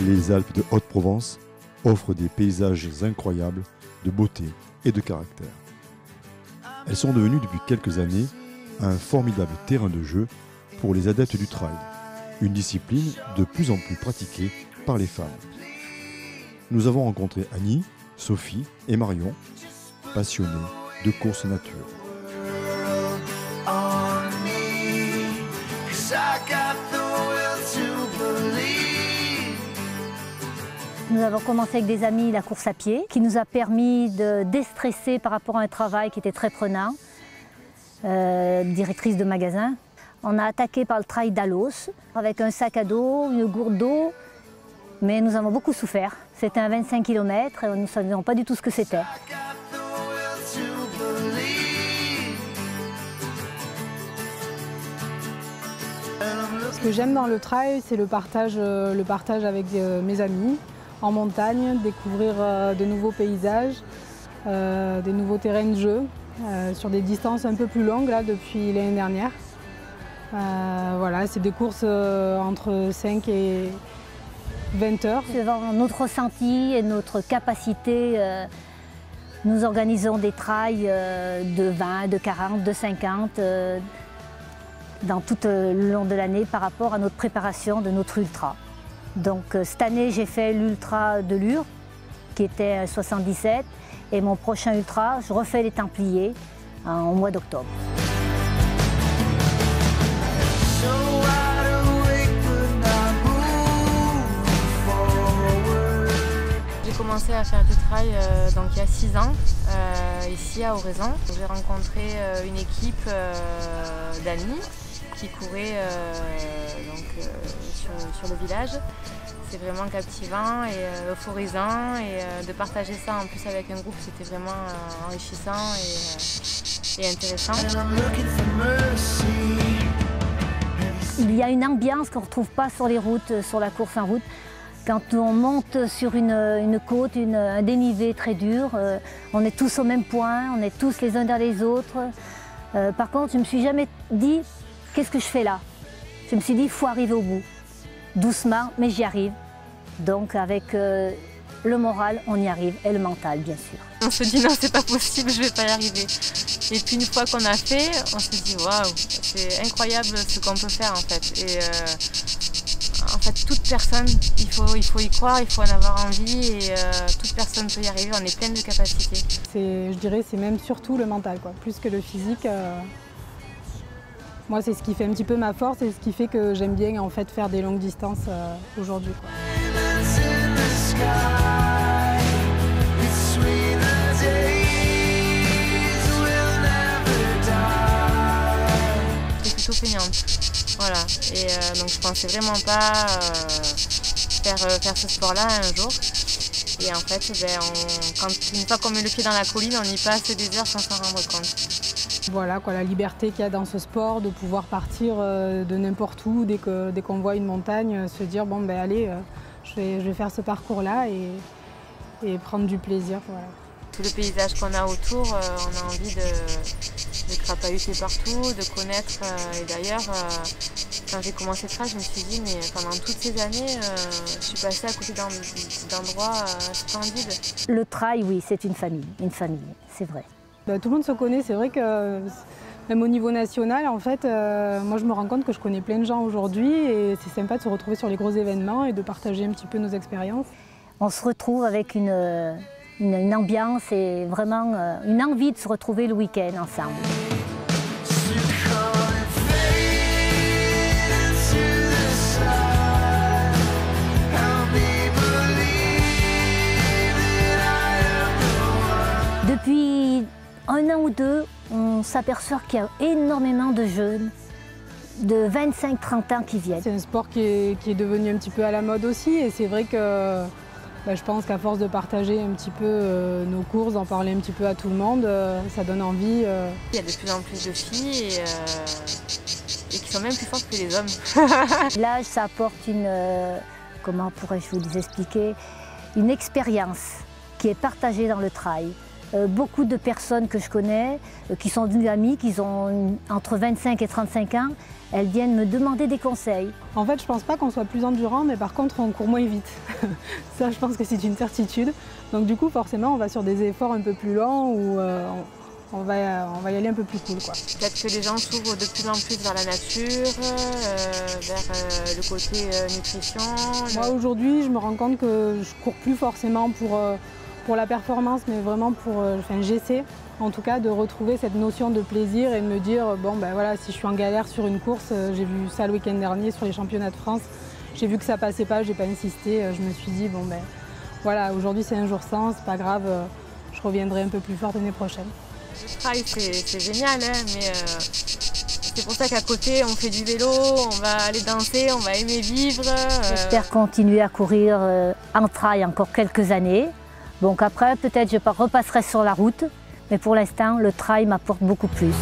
Les Alpes de Haute-Provence offrent des paysages incroyables de beauté et de caractère. Elles sont devenues depuis quelques années un formidable terrain de jeu pour les adeptes du trail, une discipline de plus en plus pratiquée par les femmes. Nous avons rencontré Annie, Sophie et Marion, passionnées de course nature. Nous avons commencé avec des amis la course à pied, qui nous a permis de déstresser par rapport à un travail qui était très prenant. Directrice de magasin. On a attaqué par le trail d'Alos, avec un sac à dos, une gourde d'eau, mais nous avons beaucoup souffert. C'était un 25 km et nous ne savions pas du tout ce que c'était. Ce que j'aime dans le trail, c'est le partage avec mes amis, en montagne, découvrir de nouveaux paysages, des nouveaux terrains de jeu, sur des distances un peu plus longues là, depuis l'année dernière. Voilà, c'est des courses entre 5 et 20 heures. Selon notre ressenti et notre capacité, nous organisons des trails de 20, de 40, de 50 dans tout le long de l'année par rapport à notre préparation de notre ultra. Donc cette année, j'ai fait l'ultra de Lure, qui était 77, et mon prochain ultra, je refais les Templiers au mois d'octobre. J'ai commencé à faire du trail donc il y a 6 ans, ici à Oraison. J'ai rencontré une équipe d'amis qui couraient sur le village. C'est vraiment captivant et euphorisant, et de partager ça en plus avec un groupe, c'était vraiment enrichissant et intéressant. Il y a une ambiance qu'on ne retrouve pas sur les routes, sur la course en route. Quand on monte sur une côte, un dénivelé très dur, on est tous au même point, on est tous les uns derrière les autres. Par contre, je ne me suis jamais dit, qu'est-ce que je fais là? Je me suis dit, il faut arriver au bout. Doucement, mais j'y arrive. Donc avec le moral, on y arrive, et le mental, bien sûr. On se dit non, c'est pas possible, je vais pas y arriver. Et puis une fois qu'on a fait, on se dit waouh, c'est incroyable ce qu'on peut faire en fait. Et en fait, toute personne, il faut y croire, il faut en avoir envie, et toute personne peut y arriver, on est plein de capacités. Je dirais c'est même surtout le mental, quoi. Plus que le physique. Moi, c'est ce qui fait un petit peu ma force et ce qui fait que j'aime bien en fait faire des longues distances aujourd'hui. C'est plutôt feignante, voilà. Et donc je pensais vraiment pas faire ce sport-là un jour. Et en fait, une fois qu'on met le pied dans la colline, on y passe des heures sans s'en rendre compte. Voilà, quoi, la liberté qu'il y a dans ce sport, de pouvoir partir de n'importe où, dès qu'on voit une montagne, se dire bon ben allez, je vais faire ce parcours-là et prendre du plaisir. Voilà. Tout le paysage qu'on a autour, on a envie de crapahuter partout, de connaître. Et d'ailleurs, quand j'ai commencé le trail, je me suis dit, mais pendant toutes ces années, je suis passée à côté d'endroits splendides. Le trail, oui, c'est une famille, c'est vrai. Tout le monde se connaît, c'est vrai que même au niveau national, en fait, moi je me rends compte que je connais plein de gens aujourd'hui, et c'est sympa de se retrouver sur les gros événements et de partager un petit peu nos expériences. On se retrouve avec une ambiance et vraiment une envie de se retrouver le week-end ensemble. Depuis 1 an ou 2, on s'aperçoit qu'il y a énormément de jeunes de 25-30 ans qui viennent. C'est un sport qui est devenu un petit peu à la mode aussi, et c'est vrai que je pense qu'à force de partager un petit peu nos courses, d'en parler un petit peu à tout le monde, ça donne envie. Il y a de plus en plus de filles et qui sont même plus fortes que les hommes. L'âge, ça apporte comment pourrais-je vous expliquer, une expérience qui est partagée dans le trail. beaucoup de personnes que je connais, qui sont devenues amies, qui ont entre 25 et 35 ans, elles viennent me demander des conseils. En fait, je ne pense pas qu'on soit plus endurant, mais par contre, on court moins vite. Ça, je pense que c'est une certitude. Donc du coup, forcément, on va sur des efforts un peu plus lents où on va y aller un peu plus cool, quoi. Peut-être que les gens s'ouvrent de plus en plus vers la nature, vers le côté nutrition. Moi, aujourd'hui, je me rends compte que je cours plus forcément pour la performance, mais vraiment j'essaie en tout cas de retrouver cette notion de plaisir et de me dire, bon ben voilà, si je suis en galère sur une course, j'ai vu ça le week-end dernier sur les championnats de France, j'ai vu que ça passait pas, j'ai pas insisté, je me suis dit, bon ben voilà, aujourd'hui c'est un jour sans, c'est pas grave, je reviendrai un peu plus fort l'année prochaine. Le trail c'est génial, hein, mais c'est pour ça qu'à côté on fait du vélo, on va aller danser, on va aimer vivre. J'espère continuer à courir en trail encore quelques années. Donc après peut-être je repasserai sur la route, mais pour l'instant le trail m'apporte beaucoup plus.